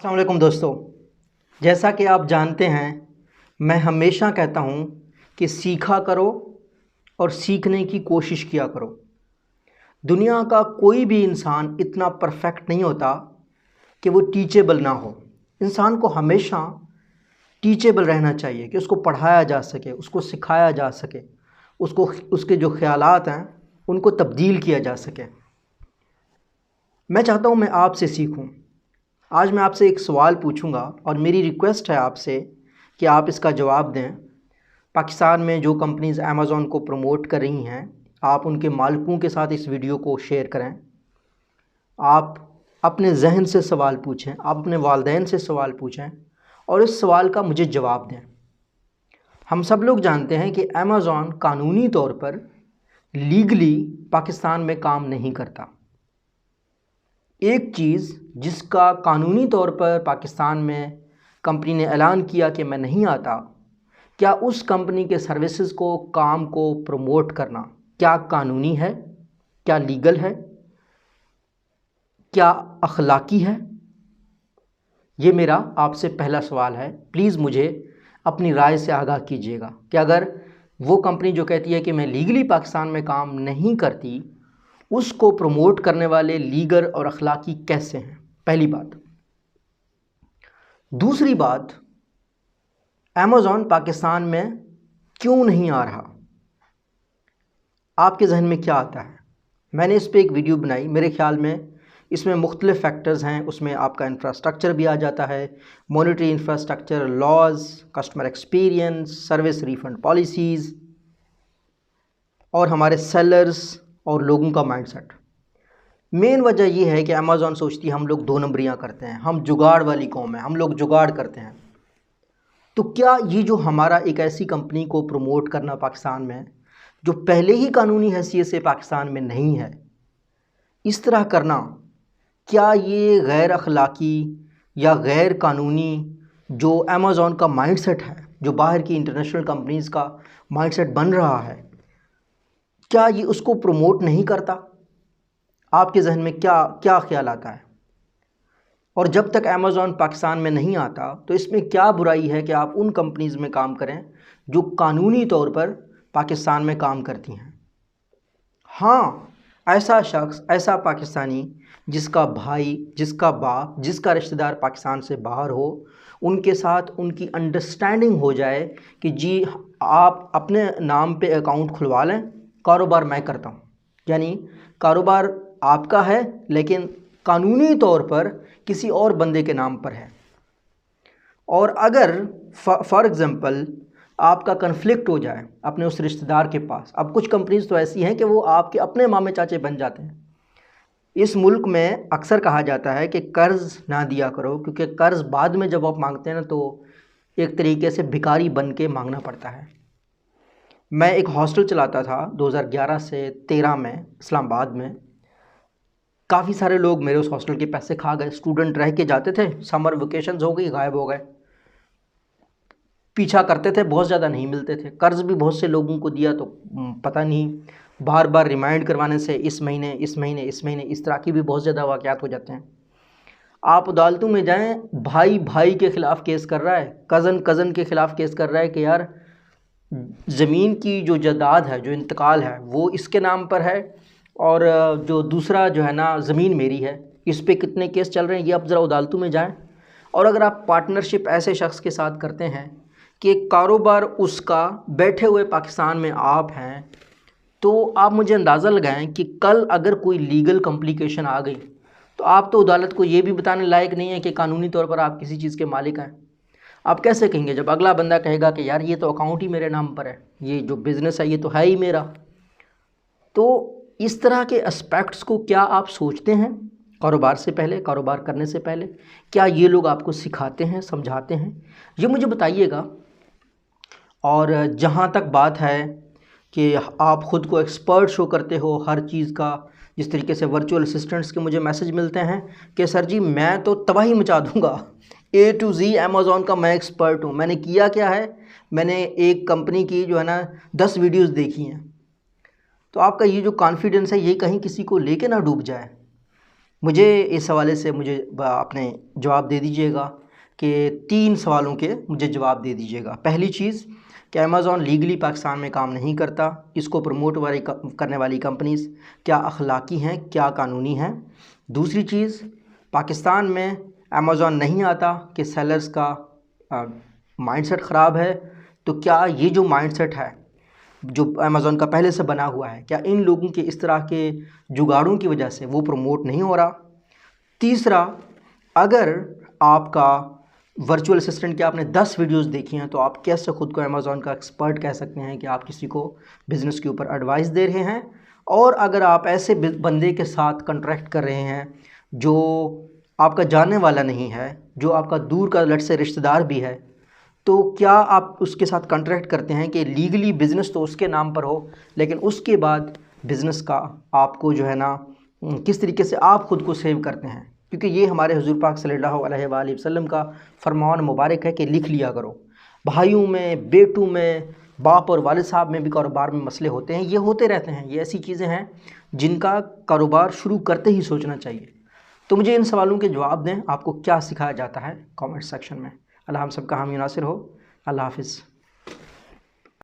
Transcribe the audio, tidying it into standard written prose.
अस्सलाम वालेकुम दोस्तों। जैसा कि आप जानते हैं, मैं हमेशा कहता हूँ कि सीखा करो और सीखने की कोशिश किया करो। दुनिया का कोई भी इंसान इतना परफेक्ट नहीं होता कि वो टीचेबल ना हो। इंसान को हमेशा टीचेबल रहना चाहिए कि उसको पढ़ाया जा सके, उसको सिखाया जा सके, उसको उसके जो ख़यालात हैं उनको तब्दील किया जा सके। मैं चाहता हूँ मैं आपसे सीखूँ। आज मैं आपसे एक सवाल पूछूंगा और मेरी रिक्वेस्ट है आपसे कि आप इसका जवाब दें। पाकिस्तान में जो कंपनीज़ अमेज़ॉन को प्रमोट कर रही हैं, आप उनके मालिकों के साथ इस वीडियो को शेयर करें। आप अपने जहन से सवाल पूछें, आप अपने वालिदैन से सवाल पूछें और इस सवाल का मुझे जवाब दें। हम सब लोग जानते हैं कि अमेज़ॉन कानूनी तौर पर लीगली पाकिस्तान में काम नहीं करता। एक चीज़ जिसका कानूनी तौर पर पाकिस्तान में कंपनी ने ऐलान किया कि मैं नहीं आता, क्या उस कंपनी के सर्विसेज को, काम को प्रमोट करना क्या कानूनी है, क्या लीगल है, क्या अखलाकी है? ये मेरा आपसे पहला सवाल है। प्लीज़ मुझे अपनी राय से आगाह कीजिएगा कि अगर वो कंपनी जो कहती है कि मैं लीगली पाकिस्तान में काम नहीं करती, उसको प्रमोट करने वाले लीगल और अखलाकी कैसे हैं? पहली बात। दूसरी बात, अमेज़ॉन पाकिस्तान में क्यों नहीं आ रहा? आपके जहन में क्या आता है? मैंने इस पर एक वीडियो बनाई। मेरे ख्याल में इसमें मुख्तलिफ फैक्टर्स हैं। उसमें आपका इंफ्रास्ट्रक्चर भी आ जाता है, monetary infrastructure, laws, customer experience, service refund policies और हमारे सेलर्स और लोगों का माइंडसेट। मेन वजह यह है कि अमेज़ॉन सोचती है हम लोग दो नंबरियाँ करते हैं, हम जुगाड़ वाली कौम है, हम लोग जुगाड़ करते हैं। तो क्या ये जो हमारा एक ऐसी कंपनी को प्रमोट करना पाकिस्तान में, जो पहले ही कानूनी हैसियत से पाकिस्तान में नहीं है, इस तरह करना, क्या ये गैर अखलाकी या गैर कानूनी जो अमेज़ॉन का माइंडसेट है, जो बाहर की इंटरनेशनल कंपनीज़ का माइंडसेट बन रहा है, क्या ये उसको प्रमोट नहीं करता? आपके जहन में क्या क्या ख्याल आता है? और जब तक अमेज़ॉन पाकिस्तान में नहीं आता तो इसमें क्या बुराई है कि आप उन कंपनीज़ में काम करें जो कानूनी तौर पर पाकिस्तान में काम करती हैं? हाँ, ऐसा शख्स, ऐसा पाकिस्तानी जिसका भाई, जिसका बाप, जिसका रिश्तेदार पाकिस्तान से बाहर हो, उनके साथ उनकी अंडरस्टैंडिंग हो जाए कि जी आप अपने नाम पे अकाउंट खुलवा लें, कारोबार मैं करता हूँ। यानी कारोबार आपका है लेकिन कानूनी तौर पर किसी और बंदे के नाम पर है। और अगर फॉर एग्ज़ाम्पल आपका कन्फ्लिक्ट हो जाए अपने उस रिश्तेदार के पास, अब कुछ कंपनीज तो ऐसी हैं कि वो आपके अपने मामे चाचे बन जाते हैं। इस मुल्क में अक्सर कहा जाता है कि कर्ज़ ना दिया करो, क्योंकि कर्ज़ बाद में जब आप मांगते हैं ना तो एक तरीके से भिखारी बन के मांगना पड़ता है। मैं एक हॉस्टल चलाता था 2011 से 13 में इस्लामाबाद में। काफ़ी सारे लोग मेरे उस हॉस्टल के पैसे खा गए। स्टूडेंट रह के जाते थे, समर वेकेशंस हो गई, गायब हो गए। पीछा करते थे, बहुत ज़्यादा नहीं मिलते थे। कर्ज़ भी बहुत से लोगों को दिया तो पता नहीं, बार बार रिमाइंड करवाने से इस महीने इस महीने इस महीने, इस तरह की भी बहुत ज़्यादा वाक़यात हो जाते हैं। आप अदालतों में जाएं, भाई भाई के ख़िलाफ़ केस कर रहा है, कज़न कज़न के ख़िलाफ़ केस कर रहा है कि यार ज़मीन की जो जायदाद है, जो इंतकाल है, वो इसके नाम पर है और जो दूसरा जो है ना ज़मीन मेरी है। इस पे कितने केस चल रहे हैं, ये आप ज़रा अदालतों में जाएं। और अगर आप पार्टनरशिप ऐसे शख्स के साथ करते हैं कि कारोबार उसका, बैठे हुए पाकिस्तान में आप हैं, तो आप मुझे अंदाज़ा लगाएं कि कल अगर कोई लीगल कॉम्प्लिकेशन आ गई तो आप तो अदालत को ये भी बताने लायक नहीं है कि कानूनी तौर पर आप किसी चीज़ के मालिक हैं। आप कैसे कहेंगे जब अगला बंदा कहेगा कि यार ये तो अकाउंट ही मेरे नाम पर है, ये जो बिज़नेस है ये तो है ही मेरा। तो इस तरह के एस्पेक्ट्स को क्या आप सोचते हैं कारोबार से पहले, कारोबार करने से पहले? क्या ये लोग आपको सिखाते हैं, समझाते हैं? ये मुझे बताइएगा। और जहाँ तक बात है कि आप ख़ुद को एक्सपर्ट शो करते हो हर चीज़ का, जिस तरीके से वर्चुअल असिस्टेंट्स के मुझे मैसेज मिलते हैं कि सर जी मैं तो तबाही मचा दूंगा, ए टू जी अमेज़ॉन का मैं एक्सपर्ट हूँ। मैंने किया क्या है, मैंने एक कंपनी की जो है ना 10 वीडियोस देखी हैं। तो आपका ये जो कॉन्फिडेंस है ये कहीं किसी को लेके ना डूब जाए। मुझे इस हवाले से मुझे अपने जवाब दे दीजिएगा कि 3 सवालों के मुझे जवाब दे दीजिएगा। पहली चीज़ कि अमेज़ॉन लीगली पाकिस्तान में काम नहीं करता, इसको प्रमोट करने वाली कंपनीज़ क्या अखलाकी हैं, क्या कानूनी हैं। दूसरी चीज़, पाकिस्तान में अमेज़ॉन नहीं आता कि सेलर्स का माइंडसेट ख़राब है, तो क्या ये जो माइंडसेट है जो अमेज़ॉन का पहले से बना हुआ है, क्या इन लोगों के इस तरह के जुगाड़ों की वजह से वो प्रमोट नहीं हो रहा। तीसरा, अगर आपका वर्चुअल असिस्टेंट के आपने 10 वीडियोस देखी हैं तो आप कैसे ख़ुद को अमेज़ॉन का एक्सपर्ट कह सकते हैं कि आप किसी को बिज़नेस के ऊपर एडवाइस दे रहे हैं। और अगर आप ऐसे बंदे के साथ कॉन्ट्रैक्ट कर रहे हैं जो आपका जानने वाला नहीं है, जो आपका दूर का लट से रिश्तेदार भी है, तो क्या आप उसके साथ कॉन्ट्रैक्ट करते हैं कि लीगली बिज़नेस तो उसके नाम पर हो, लेकिन उसके बाद बिज़नेस का आपको जो है ना किस तरीके से आप ख़ुद को सेव करते हैं। क्योंकि ये हमारे हुज़ूर पाक सल्लल्लाहु अलैहि वसल्लम का फरमान मुबारक है कि लिख लिया करो। भाइयों में, बेटों में, बाप और वालिद साहब में भी कारोबार में मसले होते हैं, ये होते रहते हैं। ये ऐसी चीज़ें हैं जिनका कारोबार शुरू करते ही सोचना चाहिए। तो मुझे इन सवालों के जवाब दें, आपको क्या सिखाया जाता है कमेंट सेक्शन में। अल्लाह हम सबका हामी नासिर हो। अल्लाह हाफ़िज़।